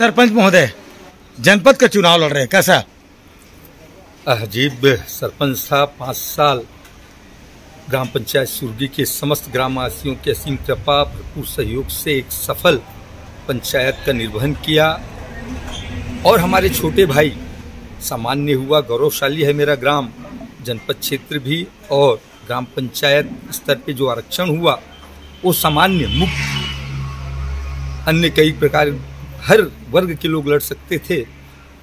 सरपंच महोदय जनपद का चुनाव लड़ रहे हैं, कैसा? अजीब सरपंच साहब 5 साल ग्राम पंचायत सुरगी के समस्त ग्रामवासियों के असीम कृपा भरपूर सहयोग से एक सफल पंचायत का निर्वहन किया और हमारे छोटे भाई सामान्य हुआ। गौरवशाली है मेरा ग्राम, जनपद क्षेत्र भी, और ग्राम पंचायत स्तर पे जो आरक्षण हुआ वो सामान्य मुक्त, अन्य कई प्रकार हर वर्ग के लोग लड़ सकते थे।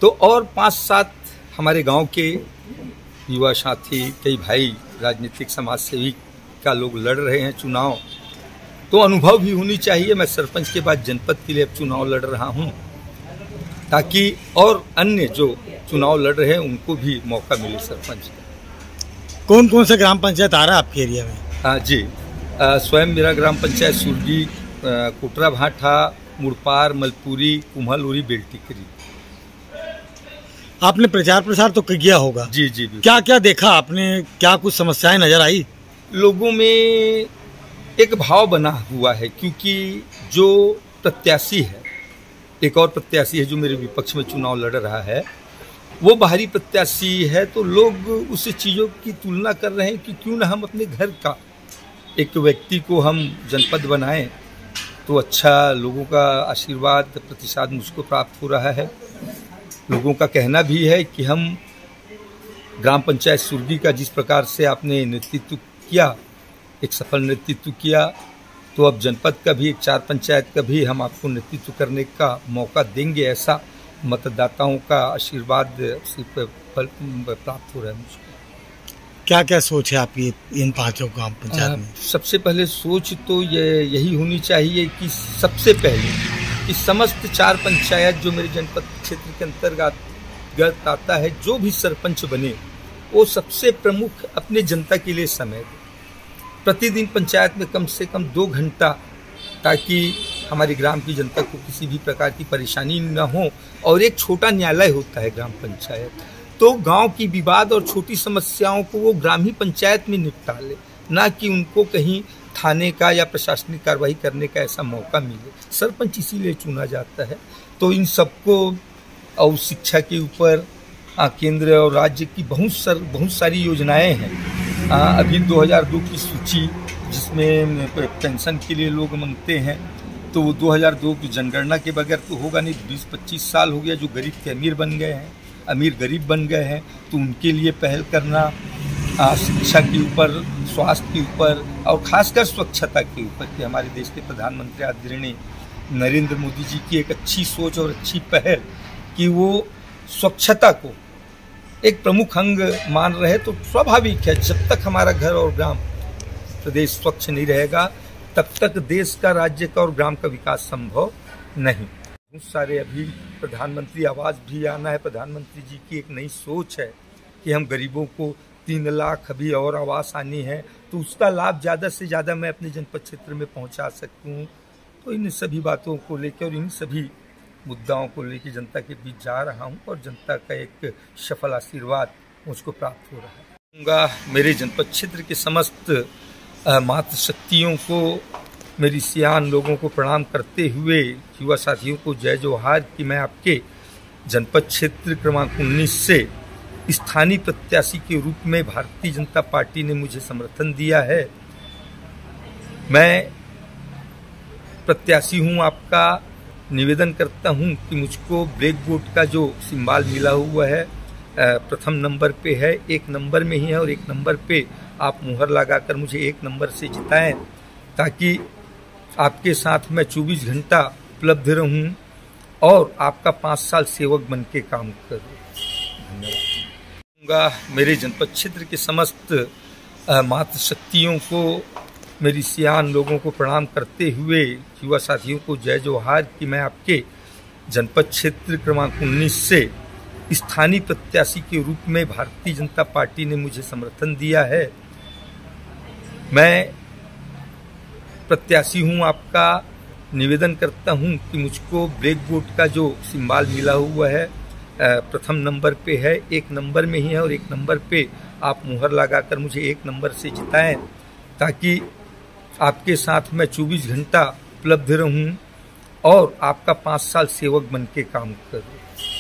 तो और 5-7 हमारे गांव के युवा साथी, कई भाई राजनीतिक समाज सेवी का लोग लड़ रहे हैं चुनाव, तो अनुभव भी होनी चाहिए। मैं सरपंच के बाद जनपद के लिए अब चुनाव लड़ रहा हूं, ताकि और अन्य जो चुनाव लड़ रहे हैं उनको भी मौका मिले सरपंच का। कौन कौन सा ग्राम पंचायत आ रहा है आपके एरिया में? जी, स्वयं मेरा ग्राम पंचायत सुरगी, कोटरा भाठा, मुड़पार, मलपुरी, कुम्हलुरी, बेलटिकरी। आपने प्रचार प्रसार तो किया होगा? जी। क्या क्या देखा आपने, क्या कुछ समस्याएं नजर आई? लोगों में एक भाव बना हुआ है, क्योंकि जो प्रत्याशी है, एक और प्रत्याशी है जो मेरे विपक्ष में चुनाव लड़ रहा है, वो बाहरी प्रत्याशी है, तो लोग उस चीज़ों की तुलना कर रहे हैं कि क्यों ना हम अपने घर का एक व्यक्ति को हम जनपद बनाएं, तो अच्छा लोगों का आशीर्वाद प्रतिसाद मुझको प्राप्त हो रहा है। लोगों का कहना भी है कि हम ग्राम पंचायत सुरगी का जिस प्रकार से आपने नेतृत्व किया, एक सफल नेतृत्व किया, तो अब जनपद का भी, एक 4 पंचायत का भी हम आपको नेतृत्व करने का मौका देंगे, ऐसा मतदाताओं का आशीर्वाद प्राप्त हो रहा है मुझको। क्या क्या सोच है आपकी इन 5 ग्राम पंचायत में? सबसे पहले सोच तो यही होनी चाहिए कि सबसे पहले कि समस्त 4 पंचायत जो मेरे जनपद क्षेत्र के अंतर्गत आता है, जो भी सरपंच बने वो सबसे प्रमुख अपने जनता के लिए समय दे। प्रतिदिन पंचायत में कम से कम 2 घंटा, ताकि हमारी ग्राम की जनता को किसी भी प्रकार की परेशानी न हो। और एक छोटा न्यायालय होता है ग्राम पंचायत, तो गांव की विवाद और छोटी समस्याओं को वो ग्राम ही पंचायत में निपटा ले, ना कि उनको कहीं थाने का या प्रशासनिक कार्रवाई करने का ऐसा मौका मिले। सरपंच इसीलिए चुना जाता है। तो इन सबको, और शिक्षा के ऊपर केंद्र और राज्य की बहुत सारी योजनाएं हैं। अभी 2002 की सूची, जिसमें पेंशन के लिए लोग मांगते हैं, तो वो 2002 की जनगणना के बगैर तो होगा नहीं। 20-25 साल हो गया जो गरीब के अमीर बन गए हैं, अमीर गरीब बन गए हैं, तो उनके लिए पहल करना, शिक्षा के ऊपर, स्वास्थ्य के ऊपर, और खासकर स्वच्छता के ऊपर, कि हमारे देश के प्रधानमंत्री आदरणीय नरेंद्र मोदी जी की एक अच्छी सोच और अच्छी पहल कि वो स्वच्छता को एक प्रमुख अंग मान रहे। तो स्वाभाविक है, जब तक हमारा घर और ग्राम प्रदेश स्वच्छ नहीं रहेगा, तब तक देश का, राज्य का और ग्राम का विकास संभव नहीं। बहुत सारे अभी प्रधानमंत्री आवास भी आना है। प्रधानमंत्री जी की एक नई सोच है कि हम गरीबों को 3 लाख अभी और आवास आनी है, तो उसका लाभ ज़्यादा से ज़्यादा मैं अपने जनपद क्षेत्र में पहुंचा सकूं। तो इन सभी बातों को लेकर और इन सभी मुद्दाओं को लेकर जनता के बीच जा रहा हूं, और जनता का एक सफल आशीर्वाद मुझको प्राप्त हो रहा है। मेरे जनपद क्षेत्र के समस्त मातृशक्तियों को, मेरी सियान लोगों को प्रणाम करते हुए, युवा साथियों को जय जोहार कि मैं आपके जनपद क्षेत्र क्रमांक 19 से स्थानीय प्रत्याशी के रूप में भारतीय जनता पार्टी ने मुझे समर्थन दिया है। मैं प्रत्याशी हूं आपका। निवेदन करता हूं कि मुझको ब्लैक बोर्ड का जो सिंबल मिला हुआ है, प्रथम नंबर पे है, 1 नंबर में ही है, और 1 नंबर पे आप मुहर लगाकर मुझे 1 नंबर से जिताएं, ताकि आपके साथ मैं 24 घंटा उपलब्ध रहूं और आपका 5 साल सेवक बन के काम करूं। धन्यवाद। मेरे जनपद क्षेत्र के समस्त मातृशक्तियों को, मेरी सियान लोगों को प्रणाम करते हुए, युवा साथियों को जय जोहार कि मैं आपके जनपद क्षेत्र क्रमांक 19 से स्थानीय प्रत्याशी के रूप में भारतीय जनता पार्टी ने मुझे समर्थन दिया है। मैं प्रत्याशी हूं आपका। निवेदन करता हूं कि मुझको ब्लैक बोर्ड का जो सिंबल मिला हुआ है, प्रथम नंबर पे है, 1 नंबर में ही है, और 1 नंबर पे आप मुहर लगाकर मुझे 1 नंबर से जिताएं, ताकि आपके साथ मैं 24 घंटा उपलब्ध रहूं और आपका 5 साल सेवक बन के काम करो।